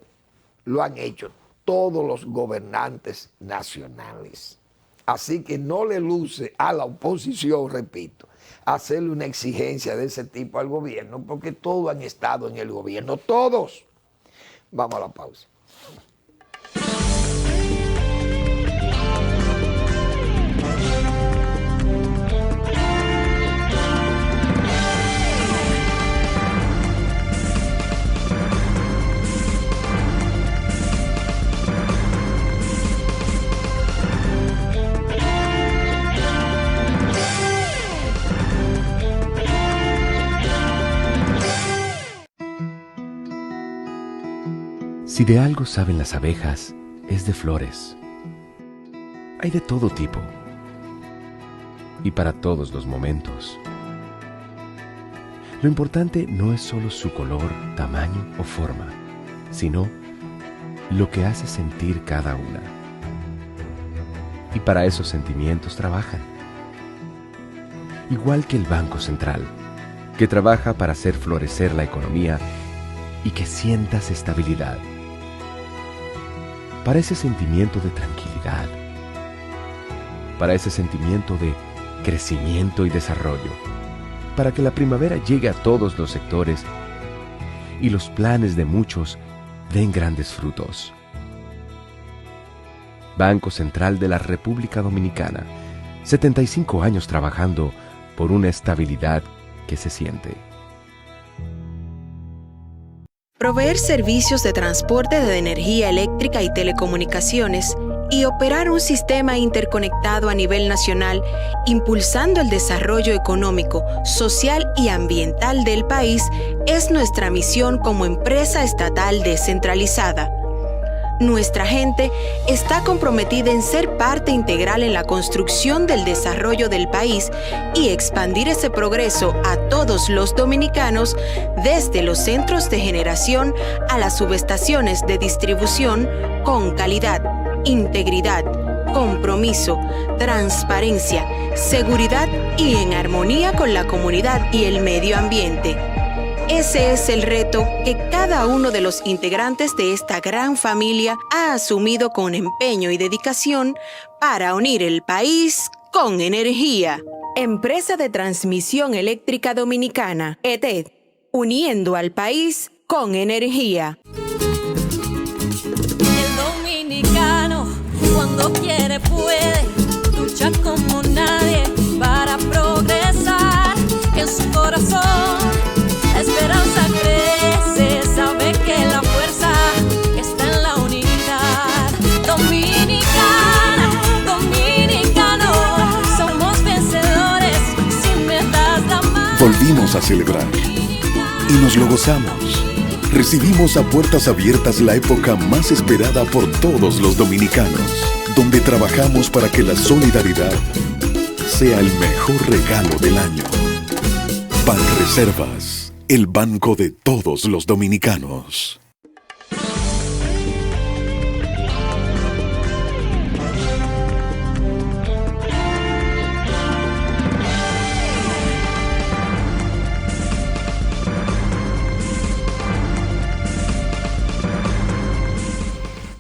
[SPEAKER 5] lo han hecho todos los gobernantes nacionales. Así que no le luce a la oposición, repito, hacerle una exigencia de ese tipo al gobierno, porque todos han estado en el gobierno, todos. Vamos a la pausa.
[SPEAKER 1] Si de algo saben las abejas, es de flores. Hay de todo tipo y para todos los momentos. Lo importante no es solo su color, tamaño o forma, sino lo que hace sentir cada una. Y para esos sentimientos trabajan. Igual que el Banco Central, que trabaja para hacer florecer la economía y que sientas estabilidad. Para ese sentimiento de tranquilidad. Para ese sentimiento de crecimiento y desarrollo. Para que la primavera llegue a todos los sectores y los planes de muchos den grandes frutos. Banco Central de la República Dominicana, 75 años trabajando por una estabilidad que se siente.
[SPEAKER 2] Proveer servicios de transporte de energía eléctrica y telecomunicaciones y operar un sistema interconectado a nivel nacional, impulsando el desarrollo económico, social y ambiental del país, es nuestra misión como empresa estatal descentralizada. Nuestra gente está comprometida en ser parte integral en la construcción del desarrollo del país y expandir ese progreso a todos los dominicanos, desde los centros de generación a las subestaciones de distribución, con calidad, integridad, compromiso, transparencia, seguridad y en armonía con la comunidad y el medio ambiente. Ese es el reto que cada uno de los integrantes de esta gran familia ha asumido con empeño y dedicación para unir el país con energía. Empresa de Transmisión Eléctrica Dominicana, ETED, uniendo al país con energía.
[SPEAKER 3] El dominicano, cuando quiere puede, lucha como nadie para progresar. En su corazón la esperanza crece, sabe que la fuerza está en la unidad. Dominicana, dominicano, somos vencedores si me das la mano.
[SPEAKER 4] Volvimos a celebrar y nos lo gozamos. Recibimos a puertas abiertas la época más esperada por todos los dominicanos, donde trabajamos para que la solidaridad sea el mejor regalo del año. Banreservas, el banco de todos los dominicanos.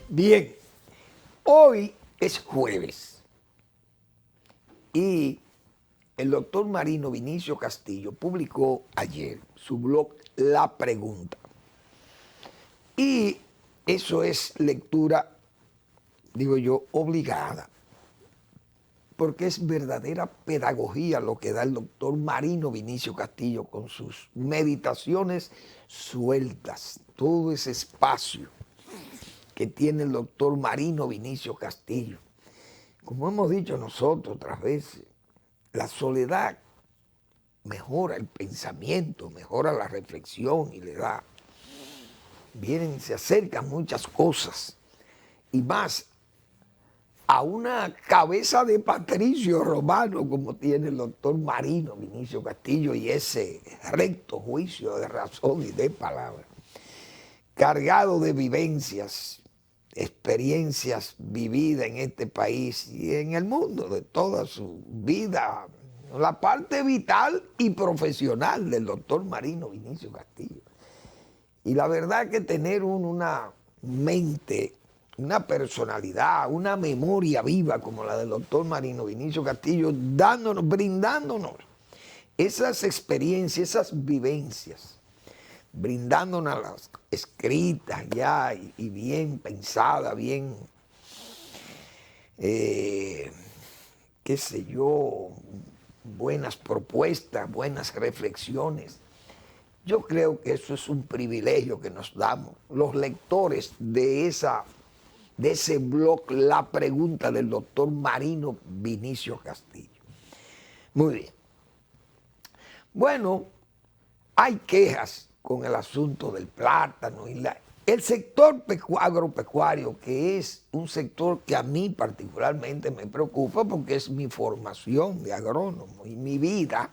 [SPEAKER 5] Bien, hoy es jueves y el doctor Marino Vinicio Castillo publicó ayer su blog La Pregunta. Y eso es lectura, digo yo, obligada, porque es verdadera pedagogía lo que da el doctor Marino Vinicio Castillo con sus meditaciones sueltas, todo ese espacio que tiene el doctor Marino Vinicio Castillo. Como hemos dicho nosotros otras veces, la soledad mejora el pensamiento, mejora la reflexión y le da. Vienen, se acercan muchas cosas y más a una cabeza de patricio romano como tiene el doctor Marino Vinicio Castillo y ese recto juicio de razón y de palabra, cargado de vivencias, experiencias vividas en este país y en el mundo, de toda su vida, la parte vital y profesional del doctor Marino Vinicio Castillo. Y la verdad que tener una mente, una personalidad, una memoria viva como la del doctor Marino Vinicio Castillo, brindándonos esas experiencias, esas vivencias, brindándonos las escritas ya y bien pensadas, bien, qué sé yo, buenas propuestas, buenas reflexiones. Yo creo que eso es un privilegio que nos damos los lectores de ese blog La Pregunta del doctor Marino Vinicio Castillo. Muy bien. Bueno, hay quejas con el asunto del plátano y el sector agropecuario, que es un sector que a mí particularmente me preocupa porque es mi formación de agrónomo y mi vida,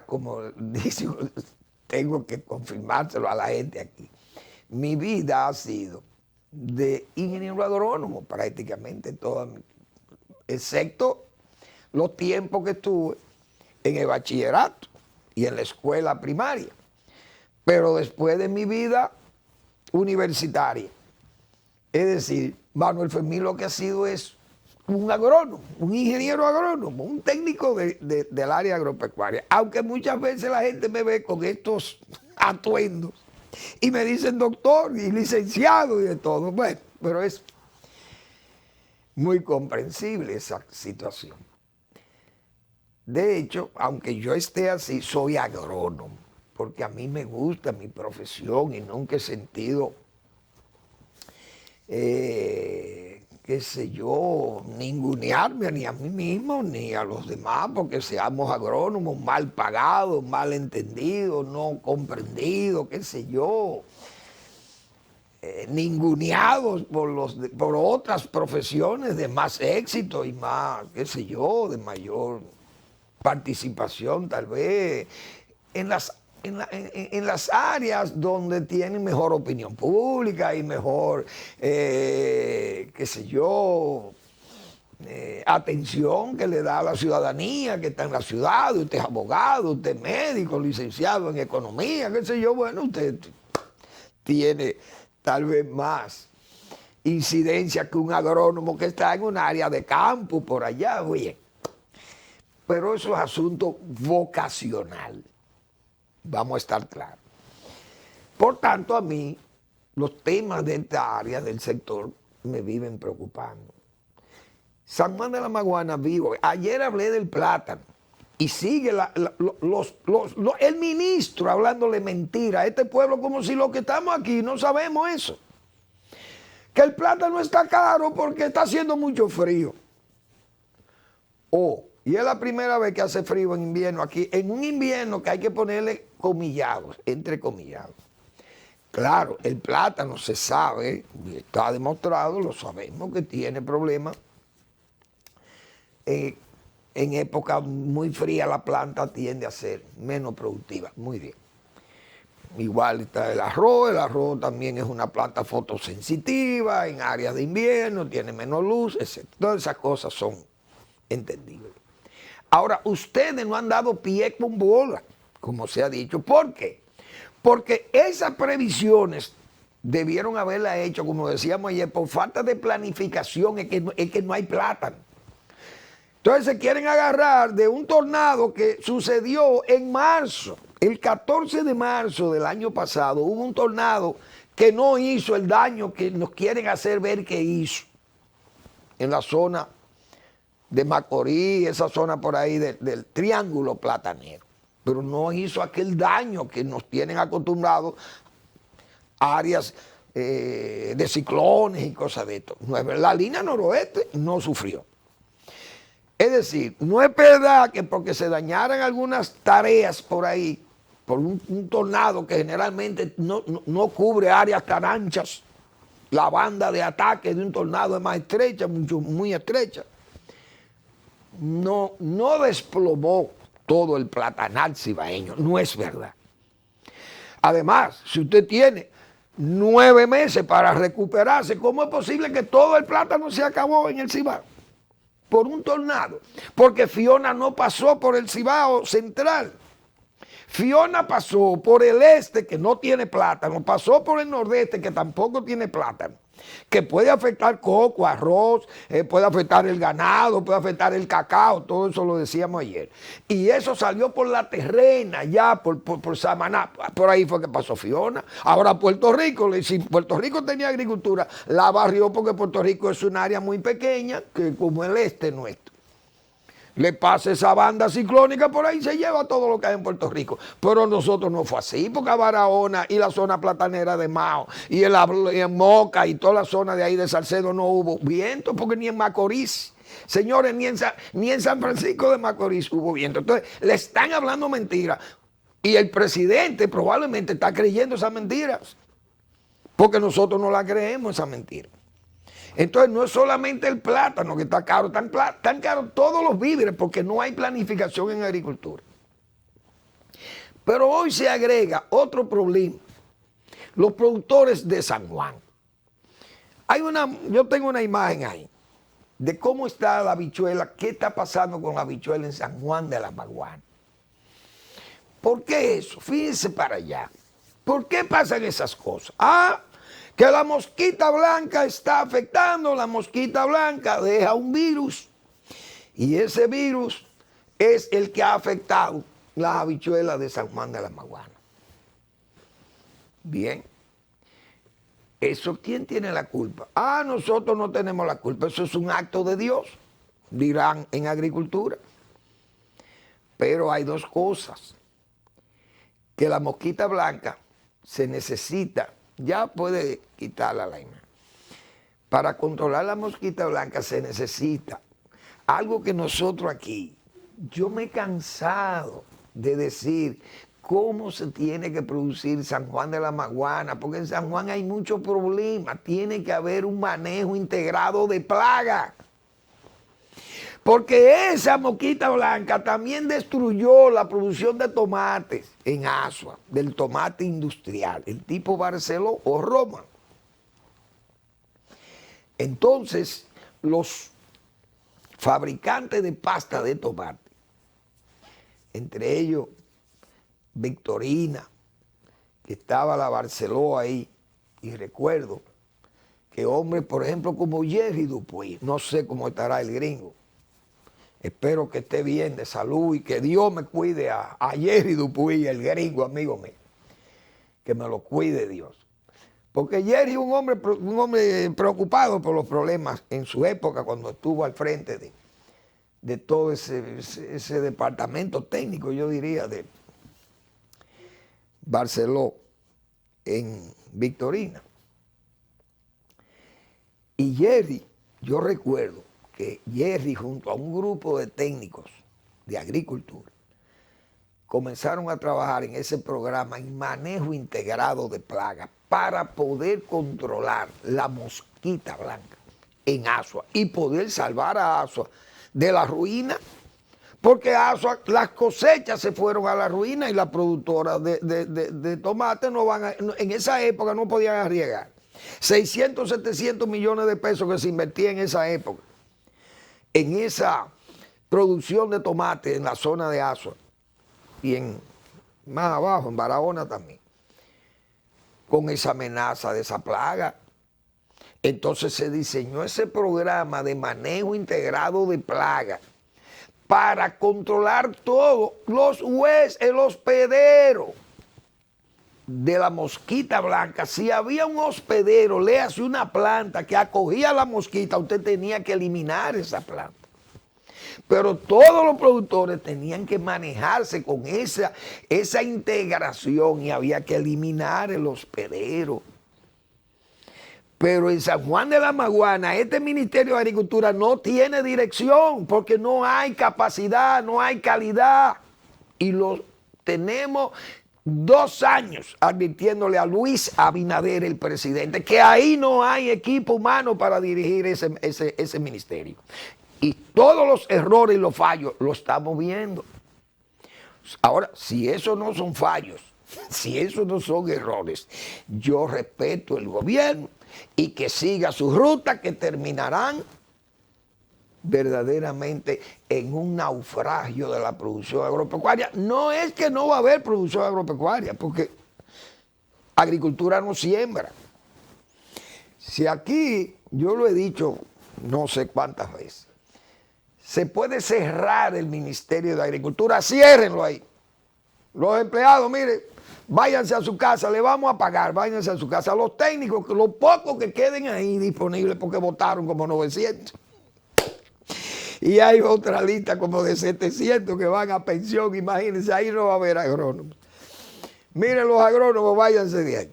[SPEAKER 5] como dice, tengo que confirmárselo a la gente aquí, mi vida ha sido de ingeniero agrónomo prácticamente toda, excepto los tiempos que estuve en el bachillerato y en la escuela primaria. Pero después de mi vida universitaria, es decir, Manuel Fermín lo que ha sido es un agrónomo, un ingeniero agrónomo, un técnico del área agropecuaria. Aunque muchas veces la gente me ve con estos atuendos y me dicen doctor y licenciado y de todo. Bueno, pero es muy comprensible esa situación. De hecho, aunque yo esté así, soy agrónomo, porque a mí me gusta mi profesión y nunca he sentido, qué sé yo, ningunearme ni a mí mismo ni a los demás porque seamos agrónomos mal pagados, mal entendidos, no comprendidos, qué sé yo, ninguneados por otras profesiones de más éxito y más, qué sé yo, de mayor participación tal vez en las áreas donde tienen mejor opinión pública y mejor, qué sé yo, atención que le da a la ciudadanía que está en la ciudad. Usted es abogado, usted es médico, licenciado en economía, qué sé yo. Bueno, usted tiene tal vez más incidencia que un agrónomo que está en un área de campo por allá, oye. Pero eso es asunto vocacional. Vamos a estar claros. Por tanto, a mí, los temas de esta área, del sector, me viven preocupando. San Juan de la Maguana vivo. Ayer hablé del plátano y sigue el ministro hablándole mentira a este pueblo como si los que estamos aquí no sabemos eso. Que el plátano está caro porque está haciendo mucho frío. Y es la primera vez que hace frío en invierno aquí, en un invierno que hay que ponerle comillados, entrecomillados. Claro, el plátano se sabe, está demostrado, lo sabemos que tiene problemas. En época muy fría la planta tiende a ser menos productiva. Muy bien. Igual está el arroz también es una planta fotosensitiva, en áreas de invierno, tiene menos luz, etc. Todas esas cosas son entendibles. Ahora, ustedes no han dado pie con bola, como se ha dicho. ¿Por qué? Porque esas previsiones debieron haberlas hecho, como decíamos ayer, por falta de planificación, es que no hay plátano. Entonces se quieren agarrar de un tornado que sucedió en marzo. El 14 de marzo del año pasado hubo un tornado que no hizo el daño que nos quieren hacer ver que hizo en la zona de Macorís, esa zona por ahí del Triángulo Platanero. Pero no hizo aquel daño que nos tienen acostumbrados a áreas de ciclones y cosas de esto. No es verdad, la línea noroeste no sufrió. Es decir, no es verdad que porque se dañaran algunas tareas por ahí, por un tornado que generalmente no cubre áreas tan anchas, la banda de ataque de un tornado es más estrecha, muy estrecha. No desplomó todo el platanal cibaeño, no es verdad. Además, si usted tiene 9 meses para recuperarse, ¿cómo es posible que todo el plátano se acabó en el Cibao? Por un tornado. Porque Fiona no pasó por el Cibao central. Fiona pasó por el este, que no tiene plátano, pasó por el nordeste, que tampoco tiene plátano, que puede afectar coco, arroz, puede afectar el ganado, puede afectar el cacao, todo eso lo decíamos ayer. Y eso salió por la terrena, ya por Samaná, por ahí fue que pasó Fiona. Ahora Puerto Rico, si Puerto Rico tenía agricultura, la barrió porque Puerto Rico es un área muy pequeña, que como el este nuestro. Le pasa esa banda ciclónica por ahí, se lleva todo lo que hay en Puerto Rico. Pero nosotros no fue así, porque a Barahona y la zona platanera de Mao y en Moca y toda la zona de ahí de Salcedo no hubo viento, porque ni en Macorís, señores, ni en San Francisco de Macorís hubo viento. Entonces, le están hablando mentiras. Y el presidente probablemente está creyendo esas mentiras, porque nosotros no la creemos, esas mentiras. Entonces no es solamente el plátano que está caro, tan caro todos los víveres porque no hay planificación en agricultura. Pero hoy se agrega otro problema. Los productores de San Juan. Yo tengo una imagen ahí de cómo está la habichuela, qué está pasando con la habichuela en San Juan de la Maguana. ¿Por qué eso? Fíjense para allá. ¿Por qué pasan esas cosas? Que la mosquita blanca está afectando, la mosquita blanca deja un virus y ese virus es el que ha afectado las habichuelas de San Juan de la Maguana. Bien. ¿Eso quién tiene la culpa? Nosotros no tenemos la culpa, eso es un acto de Dios, dirán en agricultura. Pero hay dos cosas, que la mosquita blanca se necesita, ya puede quitarla la imagen. Para controlar la mosquita blanca se necesita algo que nosotros aquí, yo me he cansado de decir cómo se tiene que producir San Juan de la Maguana, porque en San Juan hay muchos problemas, tiene que haber un manejo integrado de plaga. Porque esa mosquita blanca también destruyó la producción de tomates en Asua, del tomate industrial, el tipo Barceló o Roma. Entonces, los fabricantes de pasta de tomate, entre ellos Victorina, que estaba la Barceló ahí, y recuerdo que hombres, por ejemplo, como Jerry Dupuy, no sé cómo estará el gringo, espero que esté bien de salud y que Dios me cuide a Jerry Dupuy, el gringo amigo mío, que me lo cuide Dios. Porque Jerry es un hombre preocupado por los problemas en su época cuando estuvo al frente de todo ese departamento técnico, yo diría, de Barceló en Victorina. Y Jerry, yo recuerdo que Jerry junto a un grupo de técnicos de agricultura comenzaron a trabajar en ese programa en manejo integrado de plagas para poder controlar la mosquita blanca en Asua y poder salvar a Asua de la ruina, porque Asua, las cosechas se fueron a la ruina y las productoras de tomate en esa época no podían arriesgar. 600, 700 millones de pesos que se invertía en esa época, en esa producción de tomate en la zona de Asua y más abajo, en Barahona también, con esa amenaza de esa plaga. Entonces se diseñó ese programa de manejo integrado de plagas para controlar todos el hospedero de la mosquita blanca. Si había un hospedero, léase una planta que acogía a la mosquita, usted tenía que eliminar esa planta. Pero todos los productores tenían que manejarse con esa integración y había que eliminar el hospedero. Pero en San Juan de la Maguana, este Ministerio de Agricultura no tiene dirección porque no hay capacidad, no hay calidad. Y lo tenemos 2 años advirtiéndole a Luis Abinader, el presidente, que ahí no hay equipo humano para dirigir ese ministerio. Y todos los errores y los fallos lo estamos viendo. Ahora, si esos no son fallos, si esos no son errores, yo respeto el gobierno y que siga su ruta, que terminarán verdaderamente en un naufragio de la producción agropecuaria. No es que no va a haber producción agropecuaria, porque agricultura no siembra. Si aquí, yo lo he dicho no sé cuántas veces, se puede cerrar el Ministerio de Agricultura, ciérrenlo ahí. Los empleados, mire, váyanse a su casa, le vamos a pagar, váyanse a su casa. Los técnicos, los pocos que queden ahí disponibles porque votaron como 900. Y hay otra lista como de 700 que van a pensión, imagínense, ahí no va a haber agrónomos. Miren, los agrónomos, váyanse de ahí.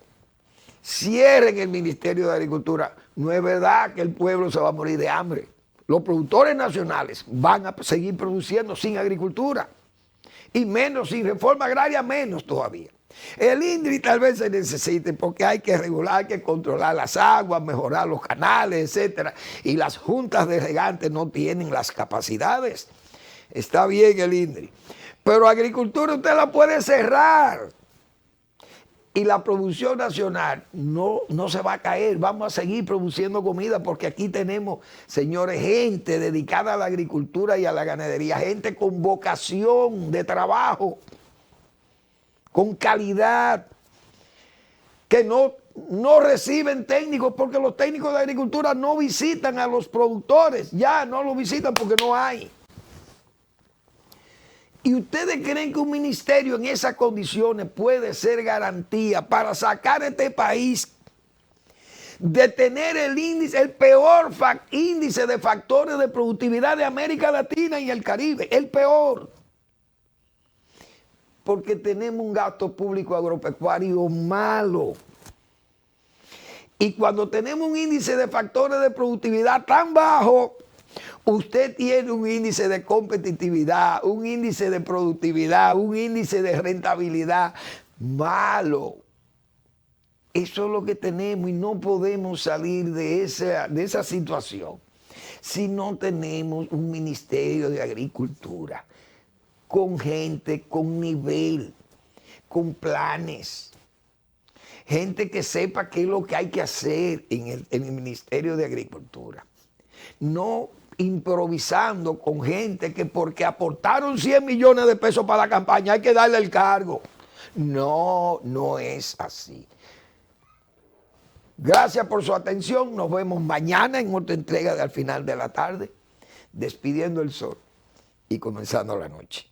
[SPEAKER 5] Cierren el Ministerio de Agricultura. No es verdad que el pueblo se va a morir de hambre. Los productores nacionales van a seguir produciendo sin agricultura. Y menos, sin reforma agraria, menos todavía. El INDRI tal vez se necesite porque hay que regular, hay que controlar las aguas, mejorar los canales, etcétera. Y las juntas de regantes no tienen las capacidades. Está bien el INDRI. Pero agricultura usted la puede cerrar. Y la producción nacional no se va a caer. Vamos a seguir produciendo comida porque aquí tenemos, señores, gente dedicada a la agricultura y a la ganadería, gente con vocación de trabajo, con calidad, que no reciben técnicos porque los técnicos de agricultura no visitan a los productores. Ya no los visitan porque no hay. ¿Y ustedes creen que un ministerio en esas condiciones puede ser garantía para sacar a este país de tener el peor índice de factores de productividad de América Latina y el Caribe? El peor. Porque tenemos un gasto público agropecuario malo. Y cuando tenemos un índice de factores de productividad tan bajo, usted tiene un índice de competitividad, un índice de productividad, un índice de rentabilidad malo. Eso es lo que tenemos y no podemos salir de esa situación si no tenemos un Ministerio de Agricultura con gente, con nivel, con planes. Gente que sepa qué es lo que hay que hacer en el Ministerio de Agricultura. No improvisando con gente que porque aportaron 100 millones de pesos para la campaña hay que darle el cargo. No, no es así. Gracias por su atención. Nos vemos mañana en otra entrega de Al Final de la Tarde, despidiendo el sol y comenzando la noche.